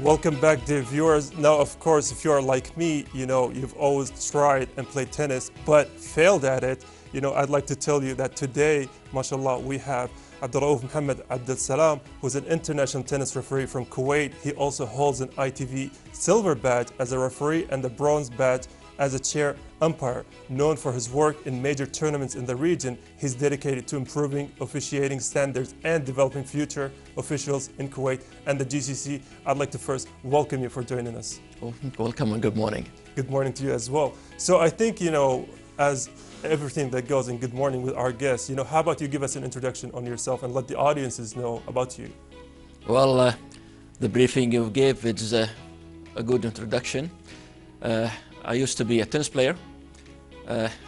Welcome back, dear viewers. Now, of course, if you're like me, you've always tried and played tennis, but failed at it. I'd like to tell you that today, mashallah, we have Abdelraoof Mohammed who's an international tennis referee from Kuwait. He also holds an ITV silver badge as a referee and a bronze badge as a chair umpire. Known for his work in major tournaments in the region, he's dedicated to improving officiating standards and developing future officials in Kuwait and the GCC. I'd like to first welcome you for joining us. Welcome and good morning. Good morning to you as well. So I think, as everything that goes in Good Morning with our guests, how about you give us an introduction on yourself and let the audiences know about you? Well, the briefing you gave is a good introduction. I used to be a tennis player.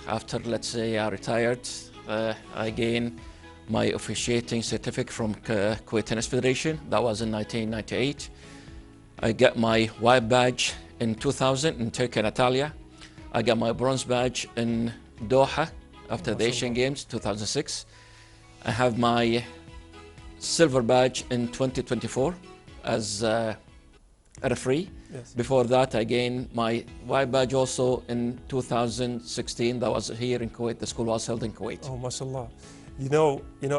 After, let's say, I retired, I gained my officiating certificate from Kuwait Tennis Federation. That was in 1998. I got my white badge in 2000 in Turkey and Italia. I got my bronze badge in Doha after the Asian Games 2006. I have my silver badge in 2024 as a referee. Yes. Before that, I gained my white badge also in 2016. That was here in Kuwait. The school was held in Kuwait. Oh, mashallah.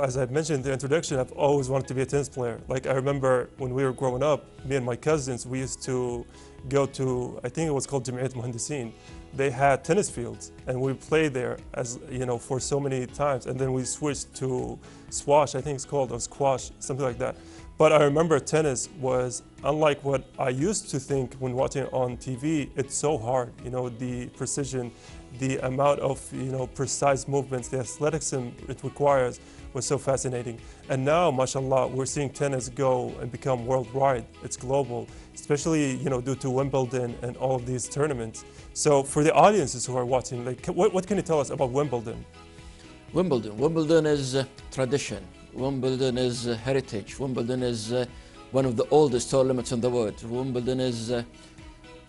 As I mentioned in the introduction, I've always wanted to be a tennis player. Like, I remember when we were growing up, me and my cousins, we used to go to, I think it was called AziadiQ8 Blog. They had tennis fields, and we played there for so many times. And then we switched to squash, I think it's called, or squash, something like that. But I remember tennis was, unlike what I used to think when watching it on TV, it's so hard. The precision, the amount of precise movements, the athleticism it requires was so fascinating. And now, mashallah, we're seeing tennis go and become worldwide. It's global, especially due to Wimbledon and all of these tournaments. So for the audiences who are watching, like, what can you tell us about Wimbledon? Wimbledon is tradition. Wimbledon is heritage. Wimbledon is one of the oldest tournaments in the world. Wimbledon is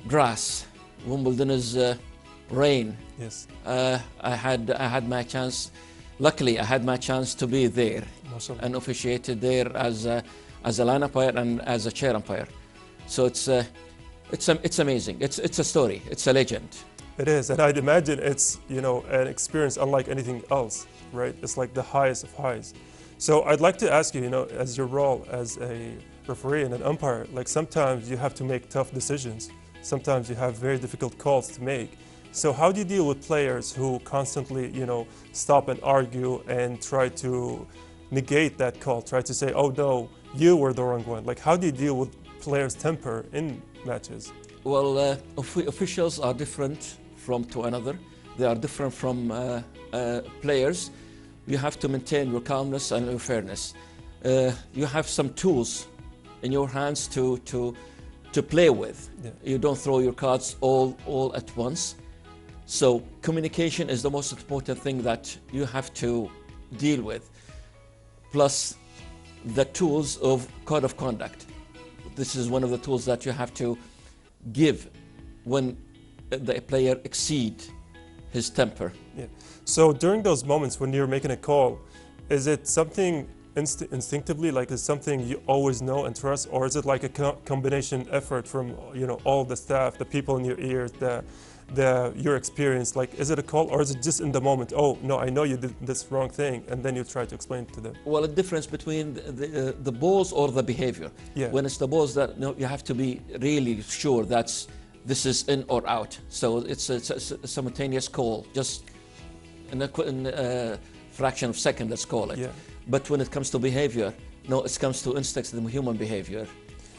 grass. Wimbledon is rain. Yes. I had my chance. Luckily, I had my chance to be there and officiated there as a line umpire and as a chair umpire. So it's amazing. It's a story. It's a legend. It is, and I'd imagine it's an experience unlike anything else, right? It's like the highest of highs. So I'd like to ask you, as your role as a referee and an umpire, like sometimes you have to make tough decisions. Sometimes you have very difficult calls to make. So how do you deal with players who constantly, stop and argue and try to negate that call, try to say, oh no, you were the wrong one? Like, how do you deal with players' temper in matches? Well, officials are different from to another. They are different from players. You have to maintain your calmness and your fairness. You have some tools in your hands to play with. Yeah. You don't throw your cards all at once. So communication is the most important thing that you have to deal with. Plus the tools of code of conduct. This is one of the tools that you have to give when the player exceeds his temper. Yeah. So during those moments when you're making a call, is it something instinctively, like it's something you always know and trust, or is it like a combination effort from all the staff, the people in your ears, your experience? Like, is it a call, or is it just in the moment? Oh no, I know you did this wrong thing, and then you try to explain it to them. Well, a difference between the balls or the behavior. Yeah. When it's the balls, that you have to be really sure that this is in or out. So it's a simultaneous call, just in a fraction of a second, let's call it. Yeah. But when it comes to behavior, no, it comes to instincts and human behavior.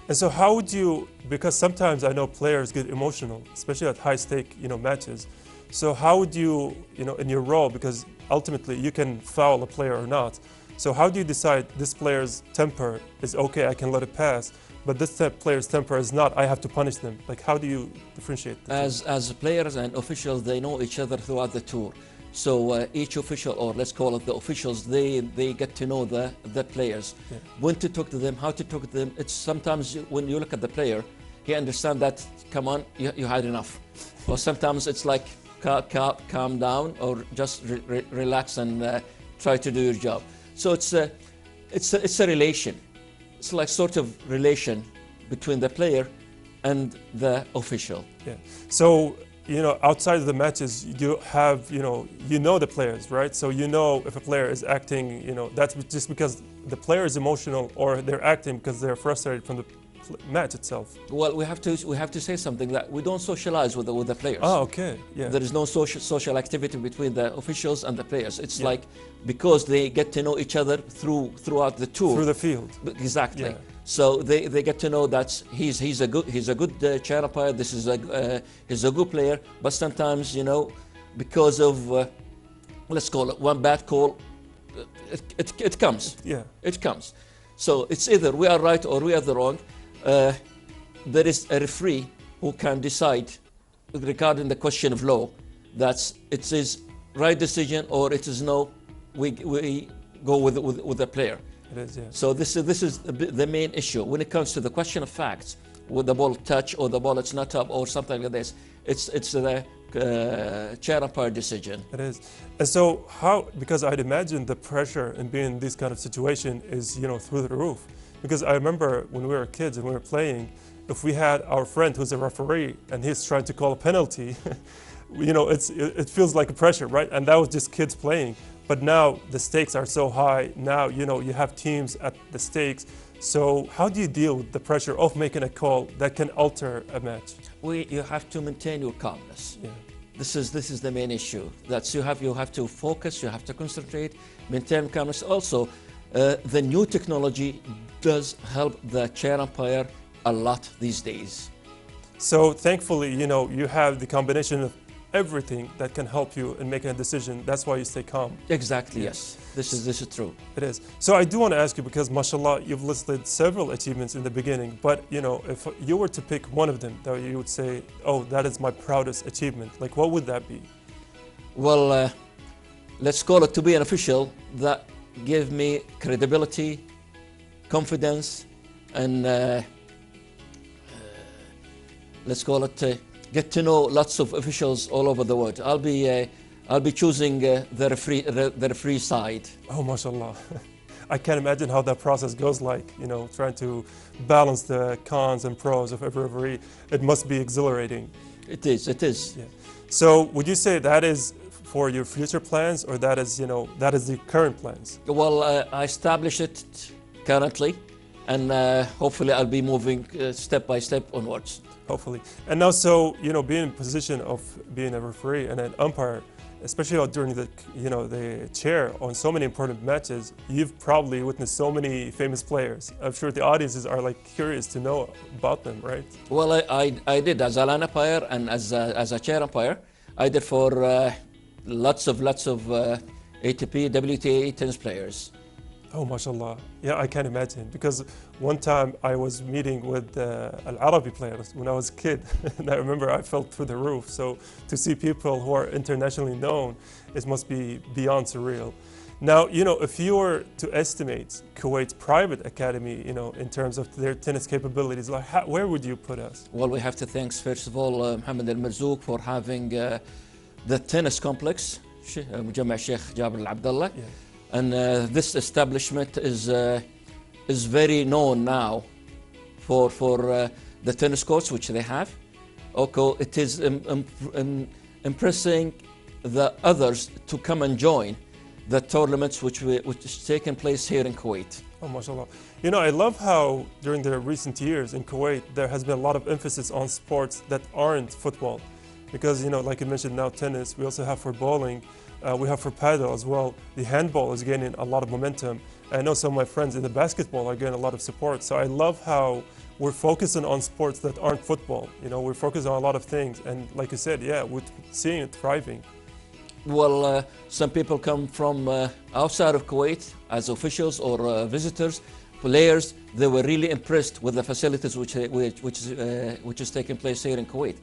And so how would you, because sometimes I know players get emotional, especially at high stake, matches. So how would you, in your role, because ultimately you can foul a player or not. So how do you decide this player's temper is okay, I can let it pass, but this player's temper is not, I have to punish them? Like, how do you differentiate? As players and officials, they know each other throughout the tour. So each official, or let's call it the officials, they get to know the players. Yeah. When to talk to them, how to talk to them. It's sometimes when you look at the player, he understands that, come on, you had enough. Or sometimes it's like, calm down, or just relax and try to do your job. So it's a relation. It's like sort of relation between the player and the official. Yeah. So, outside of the matches, you have, you know the players, right? So you know if a player is acting, that's just because the player is emotional, or they're acting because they're frustrated from the match itself. Well, we have to say something, that we don't socialize with the players. Oh, okay. Yeah. There is no social activity between the officials and the players. It's like, because they get to know each other throughout the tour. Through the field. Exactly. Yeah. So they get to know that he's a good chair umpire. This is he's a good player. But sometimes, because of let's call it one bad call, it comes. Yeah. It comes. So it's either we are right or we are the wrong. There is a referee who can decide regarding the question of law that it is right decision or it is no. We go with the player. It is, yeah. So this is the main issue when it comes to the question of facts. With the ball touch or the ball it's not up or something like this, it's the chair umpire decision. It is. And so because I'd imagine the pressure in being in this kind of situation is, through the roof. Because I remember when we were kids and we were playing, if we had our friend who's a referee and he's trying to call a penalty, it feels like a pressure, right? And that was just kids playing. But now the stakes are so high. Now, you have teams at the stakes. So how do you deal with the pressure of making a call that can alter a match? You have to maintain your calmness. Yeah. This is the main issue. That's you have to focus. You have to concentrate, maintain calmness. Also, the new technology does help the chair umpire a lot these days. So thankfully, you have the combination of everything that can help you in making a decision. That's why you stay calm. Exactly, yes. This is true. It is. So I do want to ask you, because mashallah, you've listed several achievements in the beginning, but if you were to pick one of them that you would say, oh, that is my proudest achievement, like what would that be? Well, let's call it to be an official that gave me credibility, confidence, and let's call it get to know lots of officials all over the world. I'll be choosing the referee side. Oh, mashallah. I can't imagine how that process goes like, trying to balance the cons and pros of every referee. It must be exhilarating. It is. Yeah. So would you say that is for your future plans, or that is the current plans? Well, I established it currently, and hopefully I'll be moving step by step onwards. Hopefully. And now, so, being in position of being a referee and an umpire, especially during the chair on so many important matches, you've probably witnessed so many famous players. I'm sure the audiences are curious to know about them, right? Well, I did as a line umpire and as a chair umpire. I did for lots of ATP, WTA tennis players. Oh, mashallah. Yeah, I can imagine. Because one time I was meeting with Al-Arabi players when I was a kid. And I remember I felt through the roof. So to see people who are internationally known, it must be beyond surreal. Now, if you were to estimate Kuwait's private academy, in terms of their tennis capabilities, where would you put us? Well, we have to thank, first of all, Mohammed Al-Marzouk for having the tennis complex, مجمع الشيخ جابر العبدالله. Yeah. And this establishment is very known now for the tennis courts which they have. Okay, it is impressing the others to come and join the tournaments which is taking place here in Kuwait. Oh, mashallah. I love how during the recent years in Kuwait, there has been a lot of emphasis on sports that aren't football. Because, like you mentioned now, tennis, we also have for bowling. We have for paddle as well. The handball is gaining a lot of momentum. I know some of my friends in the basketball are getting a lot of support. So I love how we're focusing on sports that aren't football. We're focusing on a lot of things. And like you said, yeah, we're seeing it thriving. Well, some people come from outside of Kuwait as officials or visitors, players. They were really impressed with the facilities which is taking place here in Kuwait.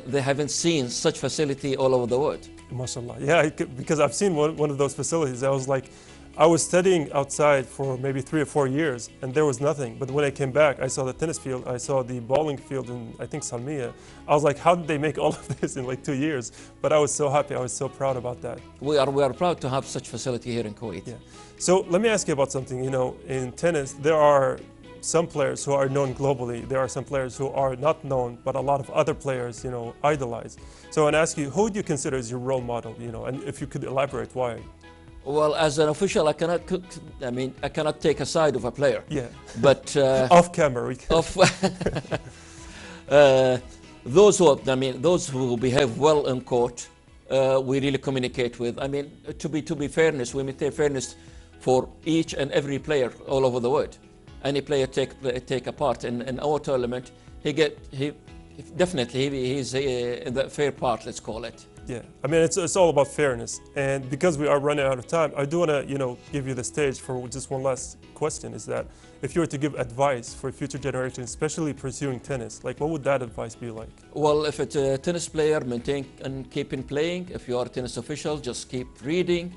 They haven't seen such facility all over the world. MashaAllah. Yeah, because I've seen one of those facilities. I was studying outside for maybe 3 or 4 years, and there was nothing. But when I came back, I saw the tennis field, I saw the bowling field in, I think, Salmiya. I was like, how did they make all of this in 2 years? But I was so happy, I was so proud about that. We are proud to have such facility here in Kuwait. Yeah. So let me ask you about something. In tennis, there are some players who are known globally. There are some players who are not known, but a lot of other players, idolize. So I want to ask you, who would you consider as your role model, and if you could elaborate why? Well, as an official, I cannot take a side of a player. Yeah. But off camera, we can. Those who behave well in court, we really communicate with. I mean, to be fairness, we maintain fairness for each and every player all over the world. Any player take a part in our tournament, he's in the fair part, let's call it. Yeah, I mean, it's all about fairness. And because we are running out of time, I do want to, give you the stage for just one last question, is that if you were to give advice for future generations, especially pursuing tennis, like what would that advice be like? Well, if it's a tennis player, maintain and keep in playing. If you are a tennis official, just keep reading,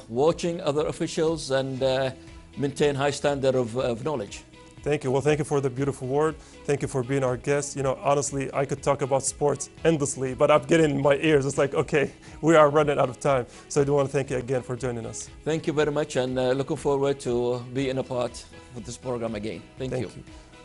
watching other officials, and maintain high standard of knowledge. Thank you. Well, thank you for the beautiful word. Thank you for being our guest. Honestly, I could talk about sports endlessly, but I'm getting in my ears. It's like, okay, we are running out of time. So I do want to thank you again for joining us. Thank you very much, and looking forward to being a part of this program again. Thank you.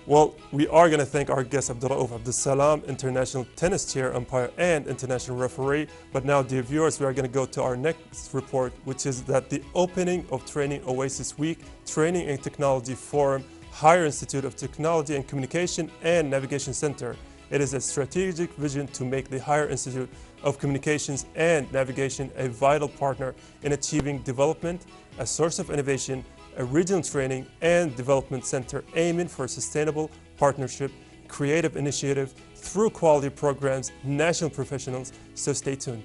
Well, we are going to thank our guest, Abdelraoof Abdelsalam, international tennis chair, umpire, and international referee. But now, dear viewers, we are going to go to our next report, which is that the opening of Training Oasis Week, Training and Technology Forum, Higher Institute of Technology and Communication and Navigation Center. It is a strategic vision to make the Higher Institute of Communications and Navigation a vital partner in achieving development, a source of innovation, a regional training and development center aiming for sustainable partnership, creative initiative through quality programs, national professionals. So stay tuned.